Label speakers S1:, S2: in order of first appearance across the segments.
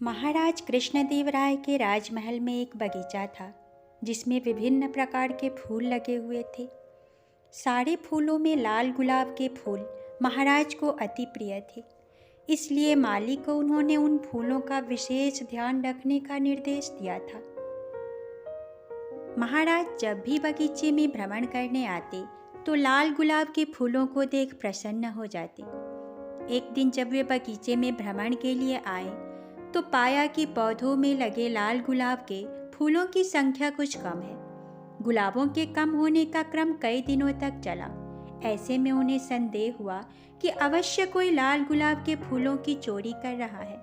S1: महाराज कृष्णदेव राय के राजमहल में एक बगीचा था जिसमें विभिन्न प्रकार के फूल लगे हुए थे। सारे फूलों में लाल गुलाब के फूल महाराज को अति प्रिय थे, इसलिए माली को उन्होंने उन फूलों का विशेष ध्यान रखने का निर्देश दिया था। महाराज जब भी बगीचे में भ्रमण करने आते तो लाल गुलाब के फूलों को देख प्रसन्न हो जाते। एक दिन जब वे बगीचे में भ्रमण के लिए आए तो पाया कि पौधों में लगे लाल गुलाब के फूलों की संख्या कुछ कम है। गुलाबों के कम होने का क्रम कई दिनों तक चला। ऐसे में उन्हें संदेह हुआ कि अवश्य कोई लाल गुलाब के फूलों की चोरी कर रहा है।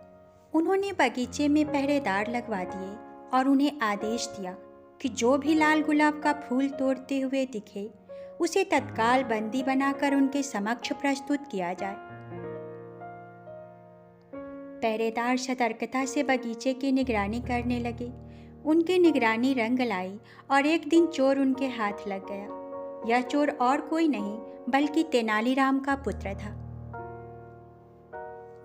S1: उन्होंने बगीचे में पहरेदार लगवा दिए और उन्हें आदेश दिया कि जो भी लाल गुलाब का फूल तोड़ते हुए दिखे उसे तत्काल बंदी बनाकर उनके समक्ष प्रस्तुत किया जाए। पहरेदार सतर्कता से बगीचे की निगरानी करने लगे। उनकी निगरानी रंग लाई और एक दिन चोर उनके हाथ लग गया। यह चोर और कोई नहीं बल्कि तेनालीराम का पुत्र था।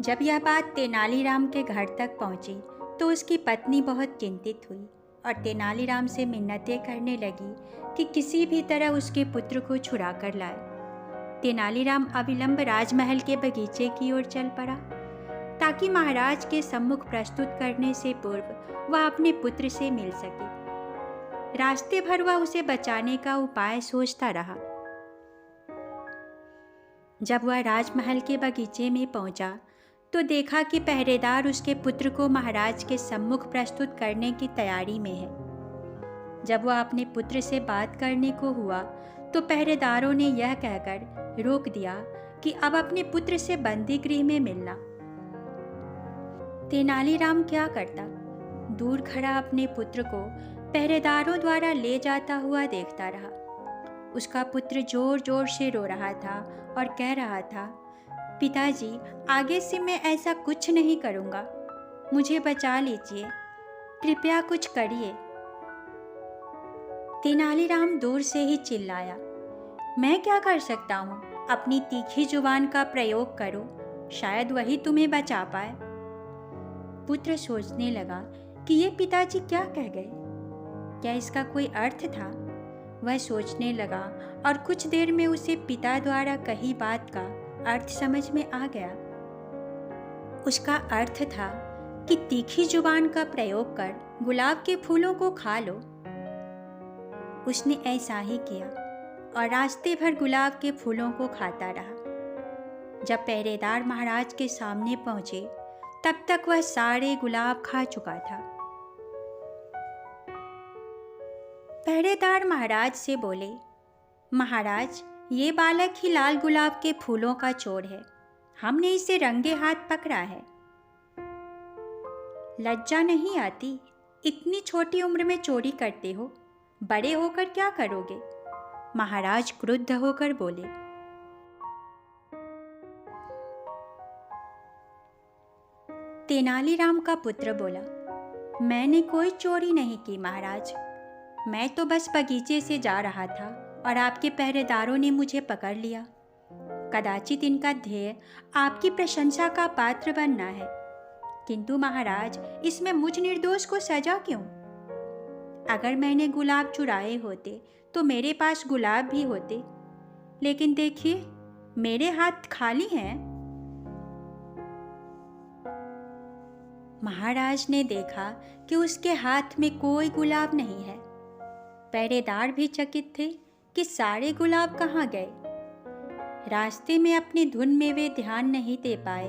S1: जब यह बात तेनालीराम के घर तक पहुंची तो उसकी पत्नी बहुत चिंतित हुई और तेनालीराम से मिन्नतें करने लगी कि किसी भी तरह उसके पुत्र को छुड़ा कर लाए। तेनालीराम अविलंब राजमहल के बगीचे की ओर चल पड़ा ताकि महाराज के सम्मुख प्रस्तुत करने से पूर्व वह अपने पुत्र से मिल सके। रास्ते भर वह उसे बचाने का उपाय सोचता रहा। जब वह राजमहल के बगीचे में पहुंचा तो देखा कि पहरेदार उसके पुत्र को महाराज के सम्मुख प्रस्तुत करने की तैयारी में है। जब वह अपने पुत्र से बात करने को हुआ तो पहरेदारों ने यह कहकर रोक दिया कि अब अपने पुत्र से बंदी गृह में मिलना। तेनालीराम क्या करता? दूर खड़ा अपने पुत्र को पहरेदारों द्वारा ले जाता हुआ देखता रहा। उसका पुत्र जोर जोर से रो रहा था और कह रहा था, पिताजी, आगे से मैं ऐसा कुछ नहीं करूँगा, मुझे बचा लीजिए, कृपया कुछ करिए। तेनालीराम दूर से ही चिल्लाया, मैं क्या कर सकता हूँ? अपनी तीखी जुबान का प्रयोग करो, शायद वही तुम्हें बचा पाए। पुत्र सोचने लगा कि ये पिताजी क्या कह गए, क्या इसका कोई अर्थ था? वह सोचने लगा और कुछ देर में उसे पिता द्वारा कही बात का अर्थ समझ में आ गया। उसका अर्थ था कि तीखी जुबान का प्रयोग कर गुलाब के फूलों को खा लो। उसने ऐसा ही किया और रास्ते भर गुलाब के फूलों को खाता रहा। जब पहरेदार महाराज के सामने पहुंचे तब तक वह सारे गुलाब खा चुका था। पहरेदार महाराज से बोले, महाराज, ये बालक ही लाल गुलाब के फूलों का चोर है, हमने इसे रंगे हाथ पकड़ा है। लज्जा नहीं आती? इतनी छोटी उम्र में चोरी करते हो, बड़े होकर क्या करोगे? महाराज क्रुद्ध होकर बोले। तेनालीराम का पुत्र बोला, मैंने कोई चोरी नहीं की महाराज, मैं तो बस बगीचे से जा रहा था और आपके पहरेदारों ने मुझे पकड़ लिया। कदाचित इनका ध्येय आपकी प्रशंसा का पात्र बनना है, किंतु महाराज, इसमें मुझ निर्दोष को सजा क्यों? अगर मैंने गुलाब चुराए होते तो मेरे पास गुलाब भी होते, लेकिन देखिए मेरे हाथ खाली हैं। महाराज ने देखा कि उसके हाथ में कोई गुलाब नहीं है। पहरेदार भी चकित थे कि सारे गुलाब कहाँ गए। रास्ते में अपनी धुन में वे ध्यान नहीं दे पाए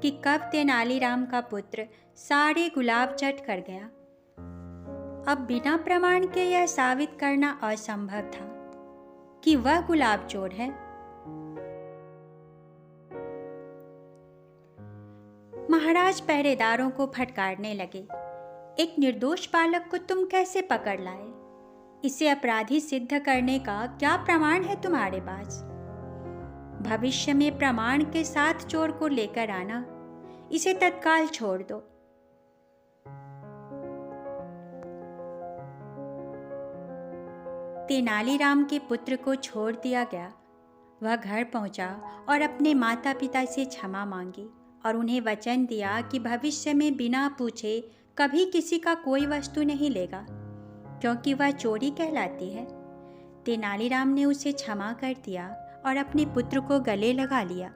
S1: कि कब तेनालीराम का पुत्र सारे गुलाब चट कर गया। अब बिना प्रमाण के यह साबित करना असंभव था कि वह गुलाब चोर है। महाराज पहरेदारों को फटकारने लगे, एक निर्दोष बालक को तुम कैसे पकड़ लाए? इसे अपराधी सिद्ध करने का क्या प्रमाण है तुम्हारे पास? भविष्य में प्रमाण के साथ चोर को लेकर आना, इसे तत्काल छोड़ दो। तेनालीराम के पुत्र को छोड़ दिया गया। वह घर पहुंचा और अपने माता पिता से क्षमा मांगी और उन्हें वचन दिया कि भविष्य में बिना पूछे कभी किसी का कोई वस्तु नहीं लेगा, क्योंकि वह चोरी कहलाती है। तेनालीराम ने उसे क्षमा कर दिया और अपने पुत्र को गले लगा लिया।